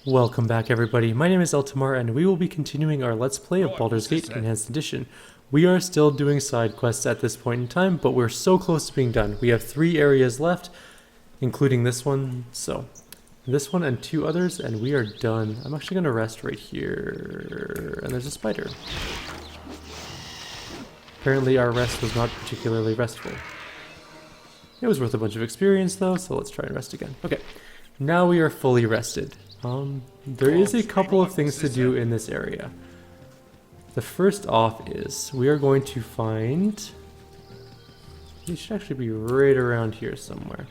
Welcome back everybody, my name is Eltamar and we will be continuing our Let's Play of Baldur's Gate Enhanced Edition. We are still doing side quests at this point in time, but we're so close to being done. We have 3 areas left, including this one, so this one and 2 others, and we are done. I'm actually going to rest right here, and there's a spider. Apparently our rest was not particularly restful. It was worth a bunch of experience though, so let's try and rest again. Okay, now we are fully rested. There is a couple of things to do in this area. The first off is we are going to find... It should actually be right around here somewhere.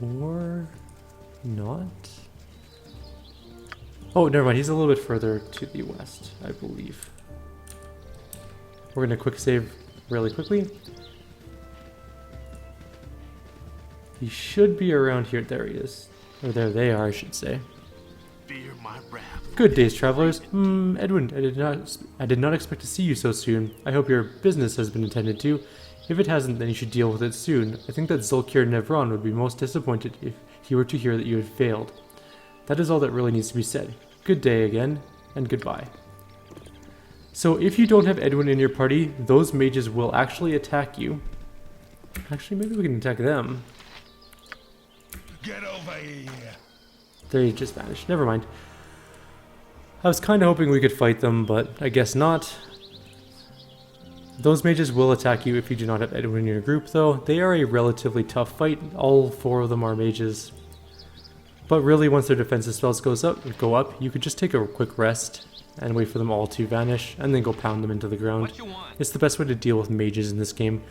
Or not? Oh, never mind. He's a little bit further to the west, I believe. We're going to quick save really quickly. He should be around here. There he is. Or there they are, I should say. Fear my wrath. Good days, travelers. Edwin, I did not expect to see you so soon. I hope your business has been attended to. If it hasn't, then you should deal with it soon. I think that Zulkir Nevron would be most disappointed if he were to hear that you had failed. That is all that really needs to be said. Good day again, and goodbye. So if you don't have Edwin in your party, those mages will actually attack you. Actually, maybe we can attack them. Get over here. They just vanished. Never mind. I was kind of hoping we could fight them, but I guess not. Those mages will attack you if you do not have Edwin in your group, though. They are a relatively tough fight. All 4 of them are mages. But really, once their defensive spells go up, you could just take a quick rest and wait for them all to vanish, and then go pound them into the ground. It's the best way to deal with mages in this game.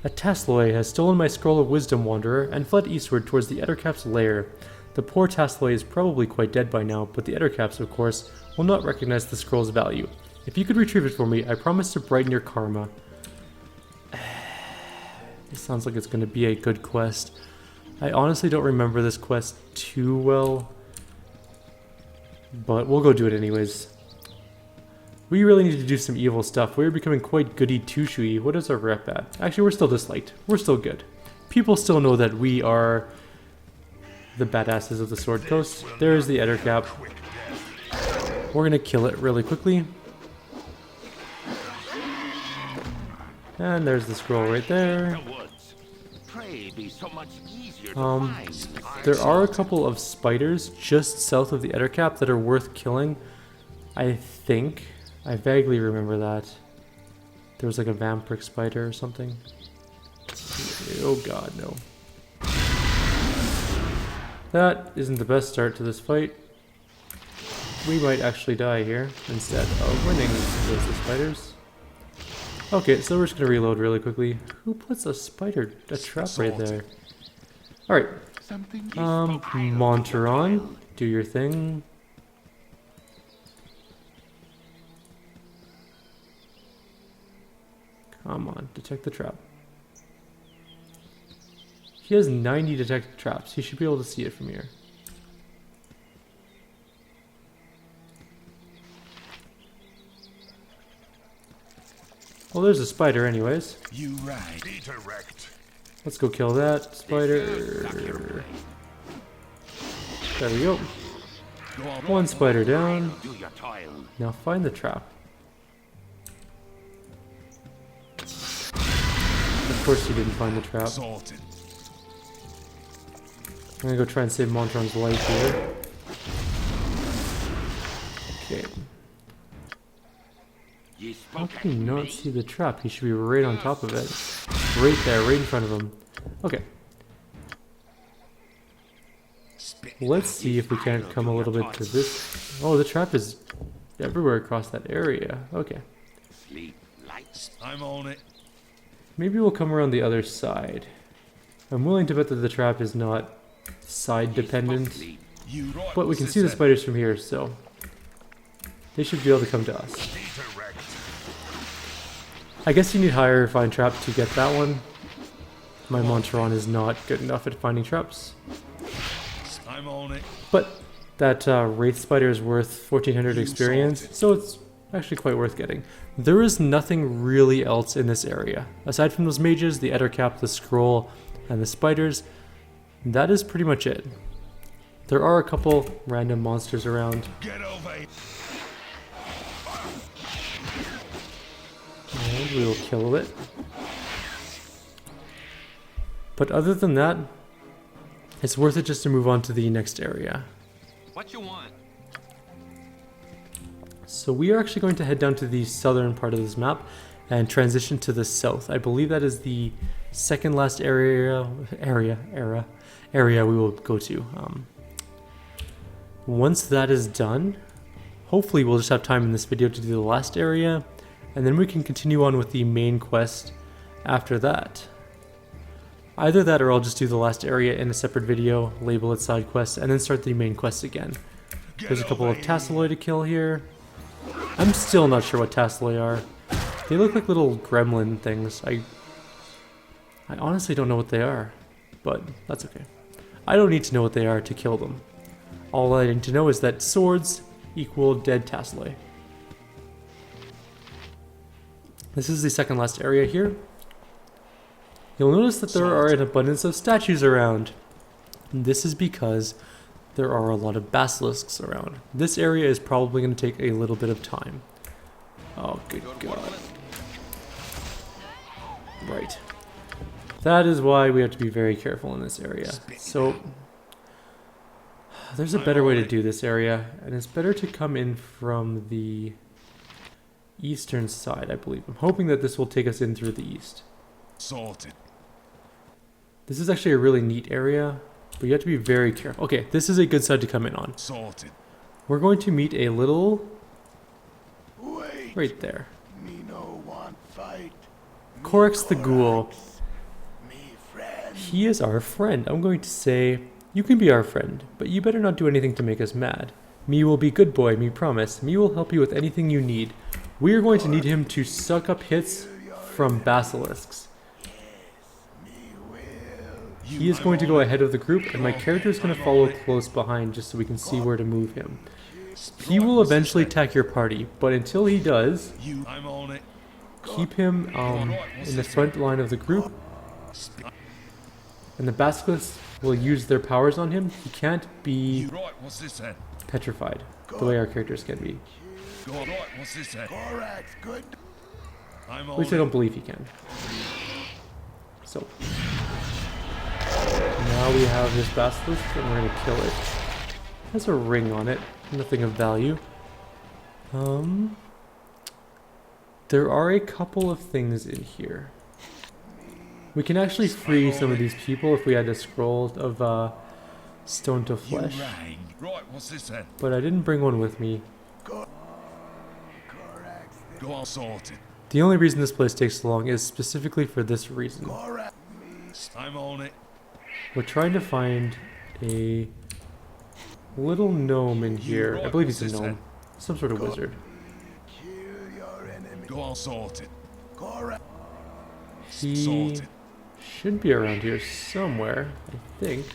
A Tasloi has stolen my Scroll of Wisdom, Wanderer, and fled eastward towards the Ettercap's lair. The poor Tasloi is probably quite dead by now, but the Ettercaps, of course, will not recognize the scroll's value. If you could retrieve it for me, I promise to brighten your karma. This sounds like it's going to be a good quest. I honestly don't remember this quest too well, but we'll go do it anyways. We really need to do some evil stuff. We're becoming quite goody two-shoey. What is our rep at? Actually, we're still disliked. We're still good. People still know that we are the badasses of the Sword Coast. There's the Ettercap. We're gonna kill it really quickly. And there's the scroll right there. There are a couple of spiders just south of the Ettercap that are worth killing, I think. I vaguely remember that. There was like a vampiric spider or something. Oh god, no. That isn't the best start to this fight. We might actually die here instead of winning against the spiders. Okay, so we're just gonna reload really quickly. Who puts a trap right there? Alright. Monteron, do your thing. Come on, detect the trap. He has 90 detected traps. He should be able to see it from here. Well, there's a spider anyways. You right. Redirect. Let's go kill that spider. There we go. One spider down. Now find the trap. Of course you didn't find the trap. I'm gonna go try and save Montron's life here. Okay. How can he not see the trap? He should be right on top of it. Right there, right in front of him. Okay. Let's see if we can't come a little bit to this. Oh, the trap is everywhere across that area. Okay. I'm on it. Maybe we'll come around the other side. I'm willing to bet that the trap is not side dependent, but we can see the spiders from here, so they should be able to come to us. I guess you need higher refined trap to get that one. My Monteron is not good enough at finding traps. I'm on it. But that Wraith Spider is worth 1400 experience, so it's actually quite worth getting. There is nothing really else in this area. Aside from those mages, the Ettercap, the scroll, and the spiders, That is pretty much it. There are a couple random monsters around. Get over here. And we will kill it. But other than that, it's worth it just to move on to the next area. What you want? So we are actually going to head down to the southern part of this map and transition to the south. I believe that is the second last area we will go to. Once that is done, hopefully we'll just have time in this video to do the last area, and then we can continue on with the main quest after that. Either that or I'll just do the last area in a separate video, label it side quest, and then start the main quest again. There's a couple of Tasselloi to kill here. I'm still not sure what Tasselloi are. They look like little gremlin things. I honestly don't know what they are, but that's okay. I don't need to know what they are to kill them. All I need to know is that swords equal dead Tasselloi. This is the second last area here. You'll notice that there are an abundance of statues around. And this is because there are a lot of basilisks around. This area is probably going to take a little bit of time. Oh, good God. Right. That is why we have to be very careful in this area. So, there's a better way to do this area, and it's better to come in from the eastern side, I believe. I'm hoping that this will take us in through the east. Sorted. This is actually a really neat area, but you have to be very careful. Okay, this is a good side to come in on. Sorted. We're going to meet a little... Wait. right there. Me no want fight. Korax the Ghoul. Me friend. He is our friend. I'm going to say, you can be our friend, but you better not do anything to make us mad. Me will be good boy, me promise. Me will help you with anything you need. We are going to need him to suck up hits from Bassilisks. He is going to go ahead of the group, and my character is going to follow close behind just so we can see where to move him. He will eventually attack your party, but until he does, I'm on it. keep him in the front line of the group, and the Bassilisks will use their powers on him. He can't be Right, what's this then? petrified, the way our characters can be. Go on. Right, what's this then? Korax, good. I'm At on least I it. don't believe he can. So, now we have this Basilisk, and we're going to kill it. It has a ring on it, nothing of value. There are a couple of things in here. We can actually free some of these people if we had a scroll of stone to You flesh, rang. Right, what's this then? but I didn't bring one with me. Korax. Go on, sorted. The only reason this place takes so long is specifically for this reason. Korax. I'm on it. We're trying to find a little gnome in here. I believe he's a gnome. Some sort of wizard. Kill your enemy. Go on, sorted. Korax. He Sorted. should be around here somewhere, I think.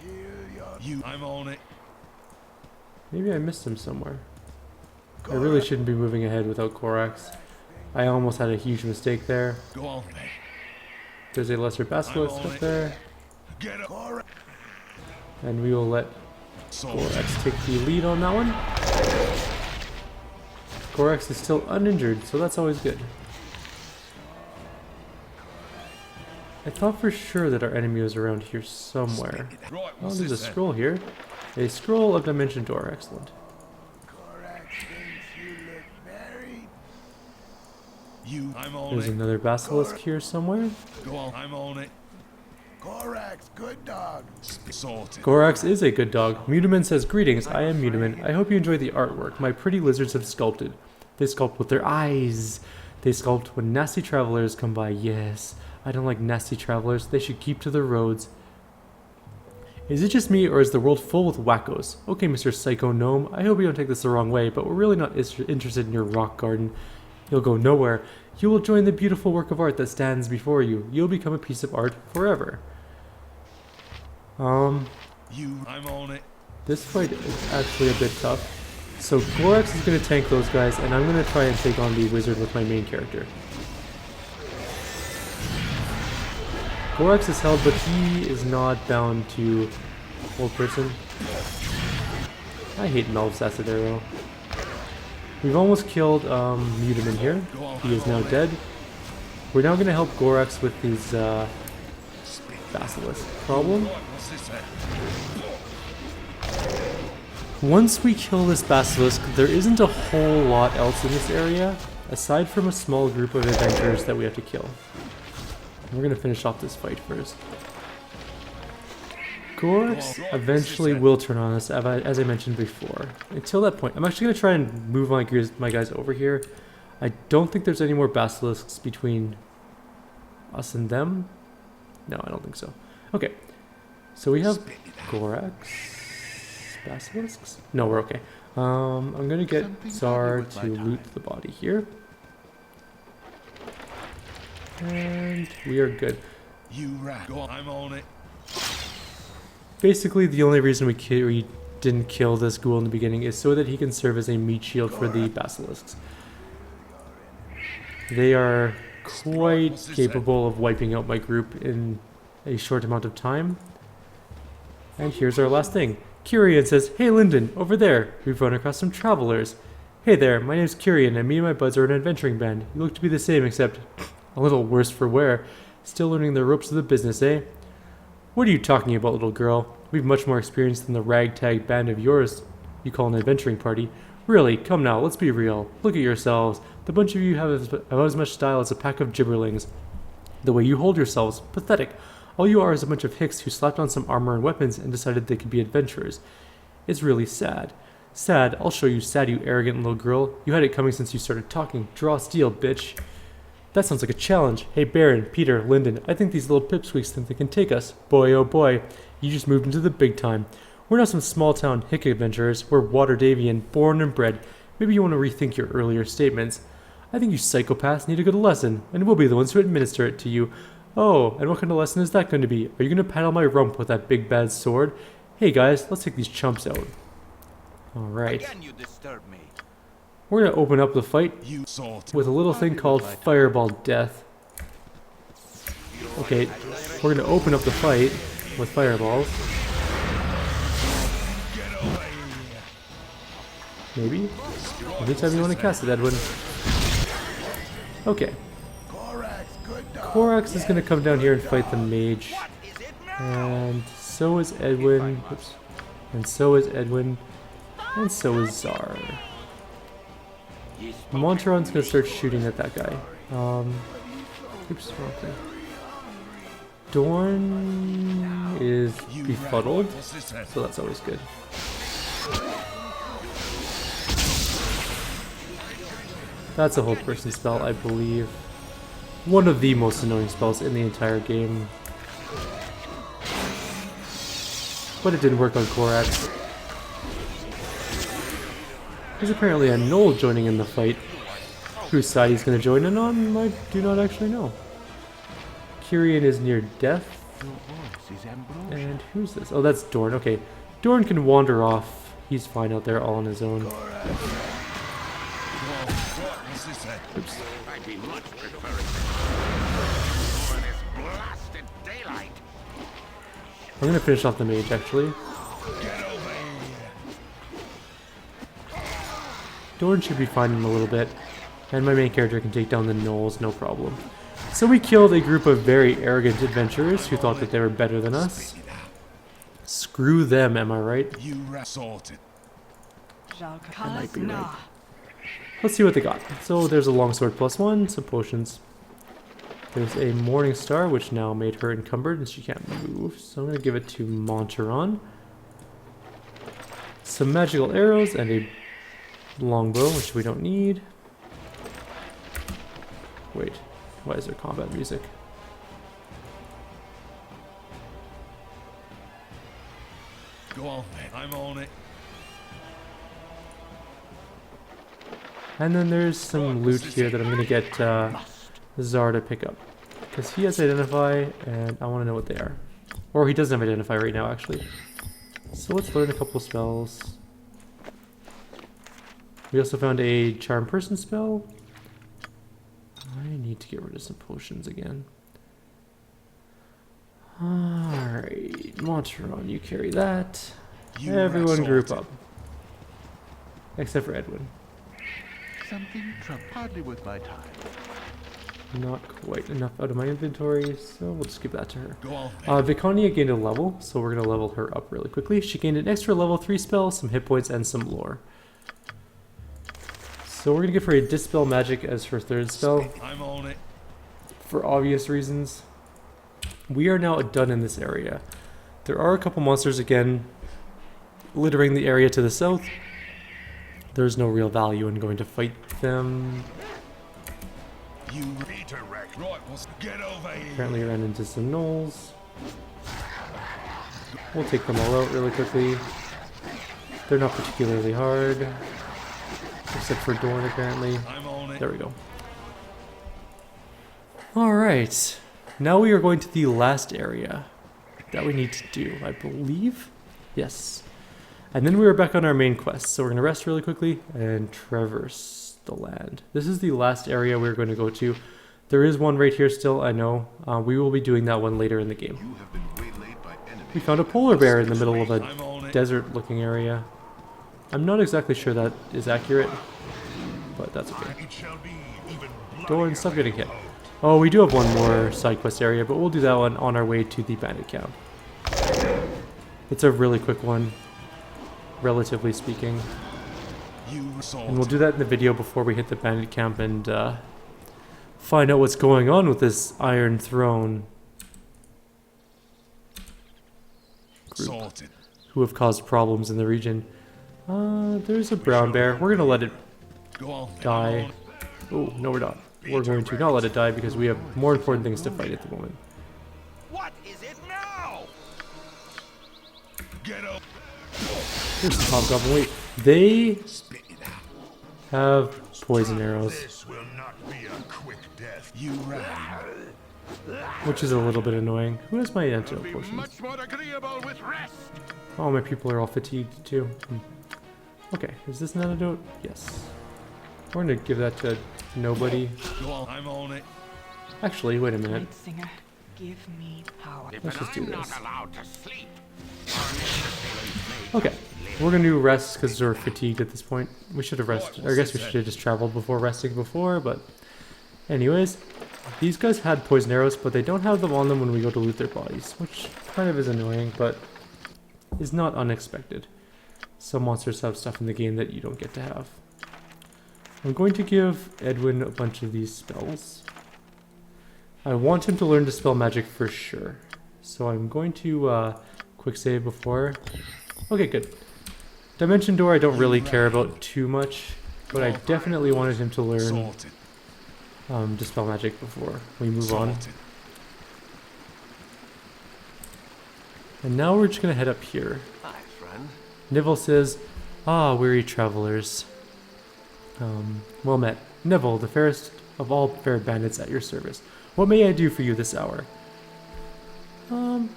Kill your. I'm on it. Maybe I missed him somewhere. I really shouldn't be moving ahead without Korax. I almost had a huge mistake there. Go on then. There's a lesser basilisk up there, Get up. Korax. and we will let Sorted. Korax take the lead on that one. Korax is still uninjured, so that's always good. I thought for sure that our enemy was around here somewhere. Right, Oh, what's there's a this then? scroll here. A scroll of Dimension Door, excellent. Korax thinks you look very. I'm on There's it. another basilisk here somewhere. Go on. I'm on it. Korax, good dog. Sorted. Korax is a good dog. Mutaman says, greetings, I am Mutaman. I hope you enjoy the artwork my pretty lizards have sculpted. They sculpt with their eyes. They sculpt when nasty travelers come by. Yes, I don't like nasty travelers. They should keep to the roads. Is it just me, or is the world full with wackos? Okay, Mr. Psycho Gnome, I hope you don't take this the wrong way, but we're really not interested in your rock garden. You'll go nowhere. You will join the beautiful work of art that stands before you. You'll become a piece of art forever. I'm on it. This fight is actually a bit tough. So Korax is going to tank those guys, and I'm going to try and take on the wizard with my main character. Gorax is held, but he is not bound to old person. I hate Melv's acid arrow. We've almost killed Mutamin here. He is now dead. We're now going to help Gorax with these Basilisk problem. What's this then? Once we kill this Basilisk, there isn't a whole lot else in this area, aside from a small group of adventurers that we have to kill. We're going to finish off this fight first. Gorax eventually will turn on us, as I mentioned before. Until that point, I'm actually going to try and move my guys over here. I don't think there's any more Basilisks between us and them. No, I don't think so. Okay, so we have Gorax. Basilisks? No, we're okay. I'm going to get Tsar to loot the body here. And we are good. You rat. Go on, I'm on it. Basically, the only reason we didn't kill this ghoul in the beginning is so that he can serve as a meat shield for the Basilisks. They are quite capable of wiping out my group in a short amount of time. And here's our last thing. Kyrian says, "Hey Lyndon, over there, we've run across some travelers." "Hey there, my name's Kyrian and me and my buds are an adventuring band. You look to be the same except a little worse for wear. Still learning the ropes of the business, eh?" "What are you talking about, little girl? We've much more experience than the ragtag band of yours you call an adventuring party. Really, come now, let's be real. Look at yourselves. The bunch of you have about as much style as a pack of gibberlings. The way you hold yourselves, pathetic. All you are is a bunch of hicks who slapped on some armor and weapons and decided they could be adventurers. It's really sad. Sad? I'll show you sad, you arrogant little girl. You had it coming since you started talking. Draw steel, bitch." "That sounds like a challenge. Hey Baron, Peter, Lyndon, I think these little pipsqueaks think they can take us. Boy oh boy, you just moved into the big time. We're not some small town hick adventurers. We're Waterdavian, born and bred. Maybe you want to rethink your earlier statements. I think you psychopaths need a good lesson, and we'll be the ones who administer it to you. Oh, and what kind of lesson is that going to be? Are you going to paddle my rump with that big bad sword? Hey guys, let's take these chumps out." Alright. Again, you disturb me. We're going to open up the fight You sort. with a little thing called Fireball Death. Okay, we're going to open up the fight with fireballs. Get away. Maybe? Anytime you want to cast it, Edwin. Okay, Korax, good dog. Korax is going to come down here and fight the mage. What is it now? And so is Edwin. Oops. And so is Edwin. And so is Czar. Monteron's going to start shooting at that guy. Oops, wrong thing. Dorn is befuddled, What's this then? so that's always good. That's a whole person spell, I believe. One of the most annoying spells in the entire game. But it didn't work on Korax. There's apparently a Knoll joining in the fight. Whose side he's going to join in on, I do not actually know. Kyrian is near death. And who's this? Oh, that's Dorn. Okay. Dorn can wander off. He's fine out there all on his own. What's this then? Oops. I'd be much preferring this blasted daylight. I'm going to finish off the mage, actually. Get over here. Dorn should be fine in a little bit. And my main character can take down the Knolls, no problem. So we killed a group of very arrogant adventurers who thought that they were better than us. Screw them, am I right? You rat sorted. I might be right. Let's see what they got. So there's a longsword +1, some potions. There's a morning star, which now made her encumbered and she can't move. So I'm going to give it to Monteron. Some magical arrows and a longbow, which we don't need. Wait, why is there combat music? Go on then. I'm on it. And then there's some loot here that I'm going to get Czar to pick up. Because he has Identify, and I want to know what they are. Or he doesn't have Identify right now, actually. So let's learn a couple spells. We also found a Charm Person spell. I need to get rid of some potions again. Alright, Monteron, you carry that. You Everyone group assaulted. up. Except for Edwin. Something hardly worth my time. Not quite enough out of my inventory, so we'll just give that to her. Go on then. Viconia gained a level, so we're going to level her up really quickly. She gained an extra level 3 spell, some hit points, and some lore. So we're going to give her a Dispel Magic as her third spell, I'm on it. for obvious reasons. We are now done in this area. There are a couple monsters again littering the area to the south. There's no real value in going to fight them. You redirect. Right, let's get over here. Apparently ran into some gnolls. We'll take them all out really quickly. They're not particularly hard. Except for Dorn, apparently. I'm on it. There we go. Alright. Now we are going to the last area that we need to do, I believe. Yes. And then we are back on our main quest. So we're going to rest really quickly and traverse the land. This is the last area we're going to go to. There is one right here still, I know. We will be doing that one later in the game. You have been waylaid by enemies. We found a polar bear in the middle of I'm a on it. desert-looking area. I'm not exactly sure that is accurate, but that's okay. It shall be even Dorn, stop getting hit. Oh, we do have one more side quest area, but we'll do that one on our way to the bandit camp. It's a really quick one, relatively speaking. You assaulted. And we'll do that in the video before we hit the bandit camp and find out what's going on with this Iron Throne group Sorted. who have caused problems in the region. There's a brown bear. We're going to let it Go on. then, I'm die. on it. Oh, no we're not. We're going to not let it die because we have more important things to fight at the moment. What is it now? Get up. Here's the hobgoblin. Wait, they Spit it out. have poison arrows, This will not be a quick death. You ran. which is a little bit annoying. Who has my antidote potions? Much more agreeable with rest. Oh, my people are all fatigued too. Okay, is this an antidote? Yes. We're gonna give that to nobody. Go on. I'm on it. Actually, wait a minute. Night Singer, give me power. Let's just do I'm not this. allowed to sleep. Okay, we're gonna do rest because we're fatigued at this point. We should have rested. Or I guess we should have just traveled before resting before, but anyways, these guys had poison arrows, but they don't have them on them when we go to loot their bodies, which kind of is annoying, but is not unexpected. Some monsters have stuff in the game that you don't get to have. I'm going to give Edwin a bunch of these spells. I want him to learn Dispel Magic for sure. So I'm going to quick save before. Okay, good. Dimension Door I don't really care about too much, but I definitely wanted him to learn Sorted. Dispel Magic before we move on. Sorted. And now we're just going to head up here. Hi, friend. Neville says, "Ah, weary travelers. Well met. Neville, the fairest of all fair bandits at your service. What may I do for you this hour?"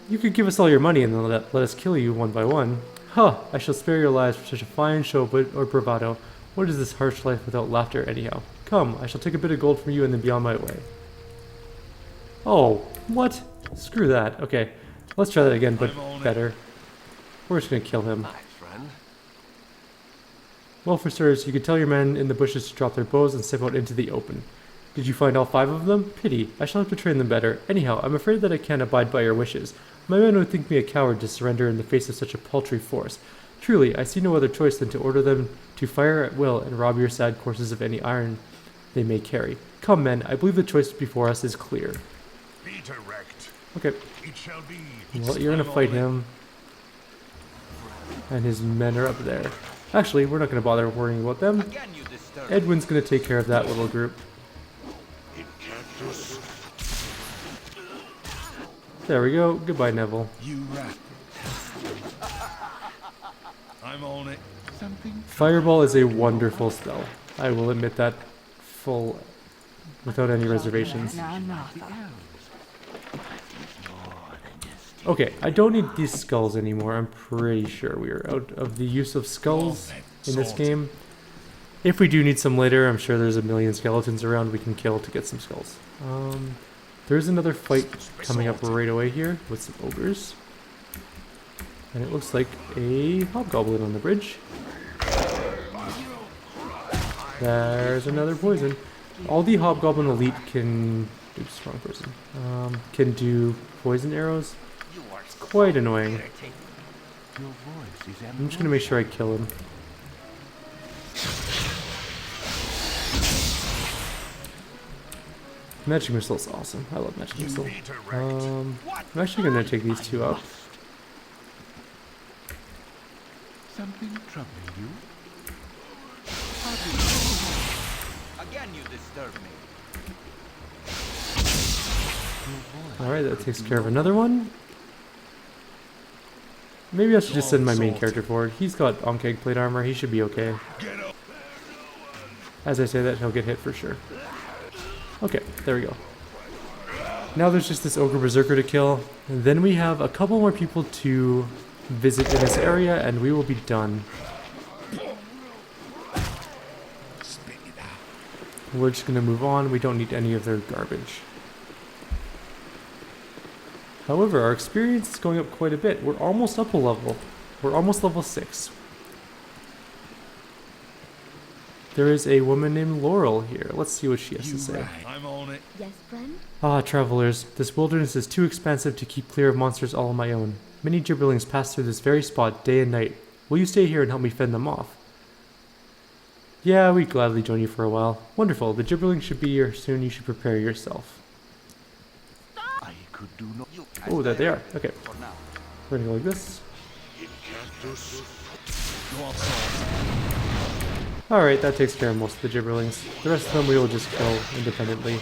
You could give us all your money and then let us kill you one by one. Huh, I shall spare your lives for such a fine show or bravado. What is this harsh life without laughter anyhow? Come, I shall take a bit of gold from you and then be on my way. Oh, what? Screw that. Okay, let's try that again, but I'm on it. better. We're just gonna kill him. Hi, friend. Well, for sirs, you could tell your men in the bushes to drop their bows and step out into the open. Did you find all 5 of them? Pity. I shall have to train them better. Anyhow, I'm afraid that I can't abide by your wishes. My men would think me a coward to surrender in the face of such a paltry force. Truly, I see no other choice than to order them to fire at will and rob your sad courses of any iron they may carry. Come, men, I believe the choice before us is clear. Be direct. Okay, It shall be. well, you're gonna fight him. And his men are up there. Actually, we're not gonna bother worrying about them. Again, you disturb. Edwin's gonna take care of that little group. There we go. Goodbye, Neville. You rat. I'm on it. Something Fireball is a wonderful spell. I will admit that full, without any reservations. Now, Martha. Okay, I don't need these skulls anymore. I'm pretty sure we are out of the use of skulls in this game. If we do need some later, I'm sure there's a million skeletons around we can kill to get some skulls. There's another fight coming up right away here with some ogres. And it looks like a hobgoblin on the bridge. There's another poison. All the hobgoblin elite can... Oops, wrong person. Can do poison arrows. It's quite annoying. Your voice is I'm just gonna make sure I kill him. Magic missile's awesome. I love magic missile. I'm actually gonna take these two out. something troubling you? Again, you disturb me. Alright, that takes care of another one. Maybe I should just send my main character forward. He's got Onkeg plate armor, he should be okay. As I say that, he'll get hit for sure. Okay, there we go. Now there's just this Ogre Berserker to kill. And then we have a couple more people to visit in this area, and we will be done. We're just gonna move on, we don't need any of their garbage. However, our experience is going up quite a bit. We're almost up a level. We're almost level 6. There is a woman named Laurel here. Let's see what she has to say. I'm on it. Yes, friend? Ah, travelers, this wilderness is too expansive to keep clear of monsters all on my own. Many gibberlings pass through this very spot day and night. Will you stay here and help me fend them off? Yeah, we'd gladly join you for a while. Wonderful, the gibberlings should be here soon. You should prepare yourself. I could do no. Oh, there they are. Okay. We're gonna go like this. Alright, that takes care of most of the gibberlings. The rest of them we will just kill independently.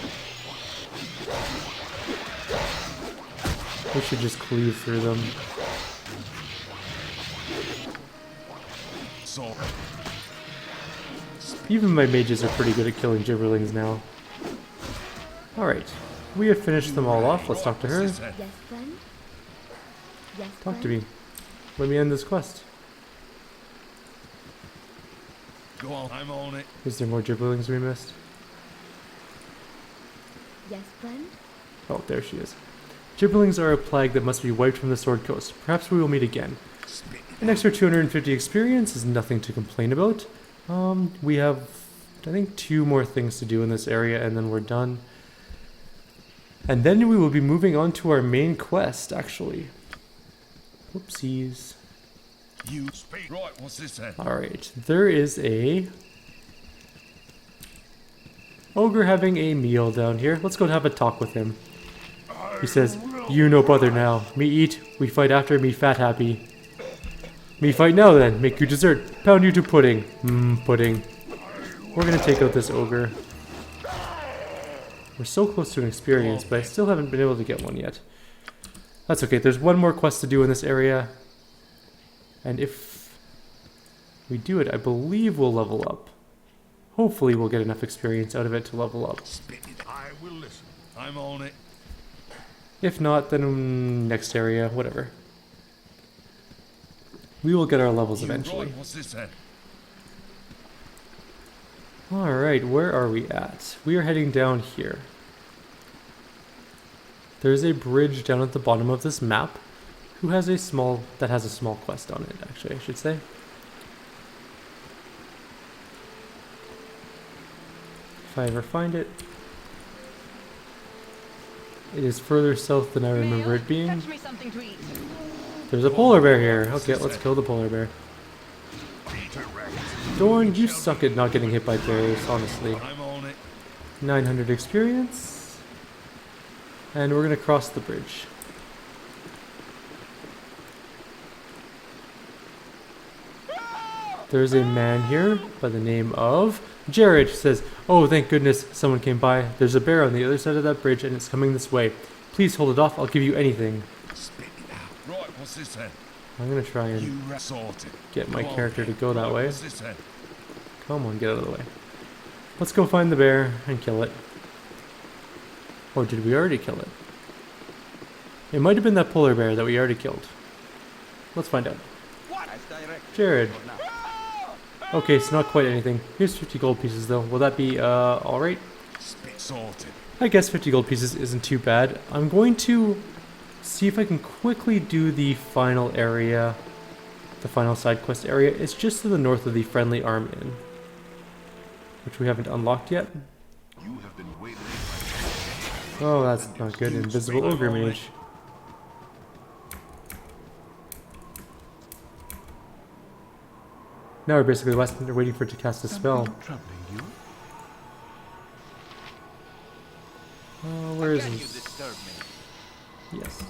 We should just cleave through them. So, Even my mages are pretty good at killing gibberlings now. Alright, we have finished them all off. Let's talk to her. Yes, friend? Yes, Talk to friend? me. Let me end this quest. go on. I'm on it. Is there more gibberlings we missed? Yes, friend? Oh, there she is. Gibberlings are a plague that must be wiped from the Sword Coast. Perhaps we will meet again. An extra 250 experience is nothing to complain about. We have, I think, 2 more things to do in this area, and then we're done. And then we will be moving on to our main quest, actually. Whoopsies. You speak. Right, what's this then? Alright, there is a ogre having a meal down here. Let's go have a talk with him. He says, "You no bother now. Me eat, we fight after, me fat happy. Me fight now then, make you dessert, pound you to pudding." Pudding. We're gonna take out this ogre. We're so close to an experience, but I still haven't been able to get one yet. That's okay, there's one more quest to do in this area. And if we do it, I believe we'll level up. Hopefully we'll get enough experience out of it to level up. I will listen. I'm on it. If not, then next area, whatever. We will get our levels eventually. Right, what's this then? Alright, where are we at? We are heading down here. There's a bridge down at the bottom of this map that has a small quest on it, actually, I should say. If I ever find it. It is further south than I remember it being. Fetch me something to eat. There's a polar bear here. Okay, let's kill the polar bear. Dorn, you suck at not getting hit by bears, honestly. I'm on it. 900 experience. And we're gonna cross the bridge. There's a man here by the name of Jared. He says, "Oh, thank goodness someone came by. There's a bear on the other side of that bridge and it's coming this way. Please hold it off. I'll give you anything." Right, what's this then? I'm gonna try and You sorted. get my Go on. character to go that Right, way. what's this then? Come on, get out of the way. Let's go find the bear and kill it. Or did we already kill it? It might have been that polar bear that we already killed. Let's find out. What? As direct. Jared. For now. Okay, so not quite anything. Here's 50 gold pieces though. Will that be alright? Sorted. I guess 50 gold pieces isn't too bad. I'm going to see if I can quickly do the final area, the final side quest area. It's just to the north of the Friendly Arm Inn, which we haven't unlocked yet. You have been waylaid Oh, that's not good. Invisible Ogre Mage. Now we're basically waiting for it to cast a spell. Something troubling you? Where is Again you this? disturb me. Yes.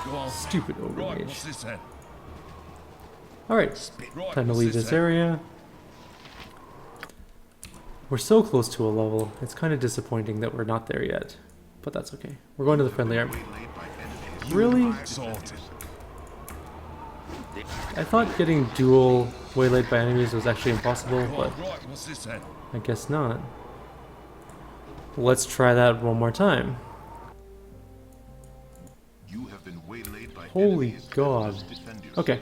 Go on. Stupid Ogre Right, Mage. what's this then? Alright, Right, time to what's leave this this then? area. We're so close to a level. It's kind of disappointing that we're not there yet. But that's okay. We're going to the Friendly Arm. Waylaid by enemies. Really? Sorted. I thought getting dual waylaid by enemies was actually impossible, Go but on, right, what's this then? I guess not. Let's try that one more time. You have been waylaid by Holy enemies. God. Must defend yourself. Okay.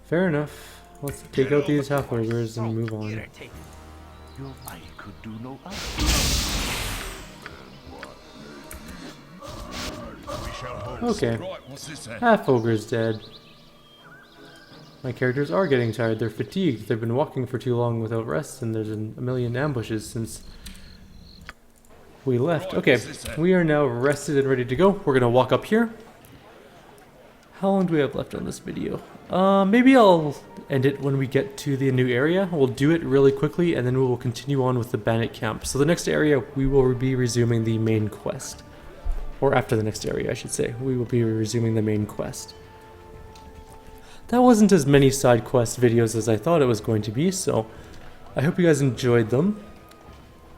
Fair enough. Let's take out these half ogres and move on. Your eye could do no other. We shall hold. Okay. Right, what's this then? Half ogre's dead. My characters are getting tired. They're fatigued. They've been walking for too long without rest, and there's a million ambushes since we left. Okay, we are now rested and ready to go. We're gonna walk up here. How long do we have left on this video? Maybe I'll end it when we get to the new area. We'll do it really quickly, and then we will continue on with the bandit camp. So the next area, we will be resuming the main quest. Or after the next area, I should say. We will be resuming the main quest. That wasn't as many side quest videos as I thought it was going to be, so I hope you guys enjoyed them.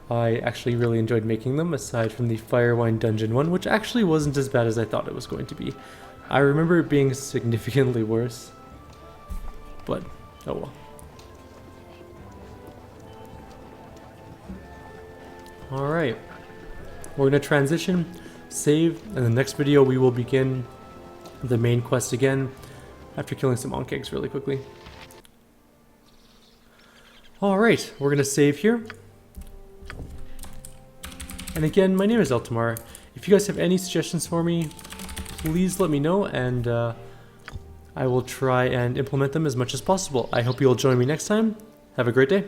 I actually really enjoyed making them, aside from the Firewine Dungeon one, which actually wasn't as bad as I thought it was going to be. I remember it being significantly worse, but oh well. Alright, we're going to transition, save, and the next video we will begin the main quest again, after killing some onkegs really quickly. Alright, we're going to save here. And again, my name is Eltamar. If you guys have any suggestions for me, please let me know, and I will try and implement them as much as possible. I hope you'll join me next time. Have a great day.